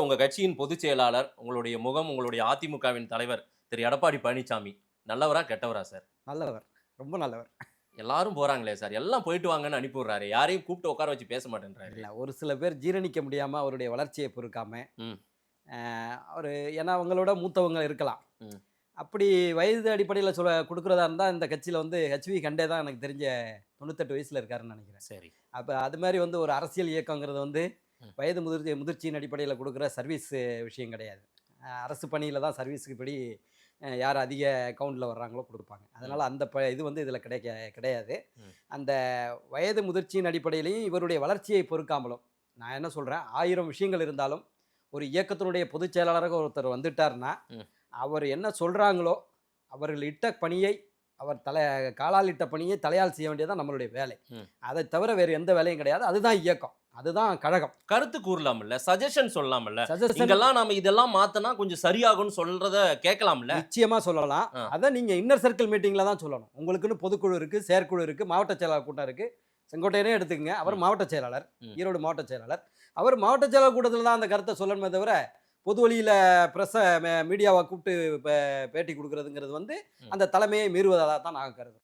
உங்க கட்சியின் பொதுச் செயலாளர், உங்களுடைய முகம், உங்களுடைய அதிமுகவின் தலைவர் திரு எடப்பாடி பழனிசாமி நல்லவரா? கெட்டவரா சார்? நல்லவர். ரொம்ப நல்லவர். எல்லாரும் போறாங்களே சார். எல்லாம் போயிட்டு வாங்கன்னு அனுப்பி விடுறாரு. யாரையும் கூப்பிட்டு உட்கார வச்சு பேச மாட்டேன்றாரு. இல்ல ஒரு சில பேர் ஜீரணிக்க முடியாம அவருடைய வளர்ச்சிய பொறுக்காம, ம், அ அவரு ஏன்னா அவங்களோட மூத்தவங்க இருக்கலாம். ம். அப்படி வயது அடிப்படையில குடுக்குறதா இருந்தா இந்த கட்சியில வந்து ஹெச்வி கண்டே தான் எனக்கு தெரிஞ்ச 98 வயசுல இருக்காருன்னு நெனைக்கிறேன். சரி. அப்ப அது மாரி வந்து ஒரு அரசியல் இயக்கங்கிறது வந்து ம். வயது முதிர்ச்சியின் அடிப்படையில குடுக்குற சர்வீஸ் விஷயம் கிடையாது. அரசு பணியில தான் சர்வீஸுக்கு படி யார் அதிக அக்கவுண்ட்ல வர்றாங்களோ குடுப்பாங்க. அதனால அந்த இது வந்து இதில கிடையாது. ம். அந்த வயது முதிர்ச்சியின் அடிப்படையிலயும் இவருடைய வளர்ச்சியை பொறுக்காமலும், நான் என்ன சொல்றேன், 1000 விஷயங்கள் இருந்தாலும், ஒரு இயக்கத்தினுடைய பொதுச் செயலாளராக ஒருத்தர் வந்துட்டார்னா, ம். அவர் என்ன சொல்றாங்களோ, அவர்கள் இட்ட பணியை அவர் காலால் இட்ட பணியை தலையால் செய்ய வேண்டியது தான் நம்மளுடைய வேலை. ம். அதைத் தவிர வேறு எந்த வேலையும் கிடையாது. அதுதான் இயக்கம். அதுதான் கழகம். கருத்து கூறலாம்ல. சஜஷன் சொல்லலாம்ல. சஜஷன் இங்கெல்லாம் நாம இதெல்லாம் மாத்துனா கொஞ்சம் சரியாகும்னு சொல்றத கேட்கலாம்ல. நிச்சயமா சொல்லலாம். ஆ. அத நீங்க இன்னர் சர்க்கிள் மீட்டிங்ல தான் சொல்லணும். உங்களுக்குன்னு பொதுக்குழு இருக்கு, செயற்குழு இருக்கு, மாவட்ட செயலாளர் கூட்டம் இருக்கு. செங்கோட்டையனே எடுத்துக்கங்க. அவர் ம். மாவட்ட செயலாளர். ம். ஈரோடு மாவட்ட செயலாளர். அவர் மாவட்ட செயலாளர் கூட்டத்தில தான் அந்த கருத்த சொல்லணுமே தவிர, பொது வழியில பிரஸ்ஸ மீடியாவ கூப்பிட்டு பேட்டி குடுக்குறதுங்கிறது வந்து ம். அந்த தலைமையை மீறுவதா தான் நாங்க கருதுறோம்.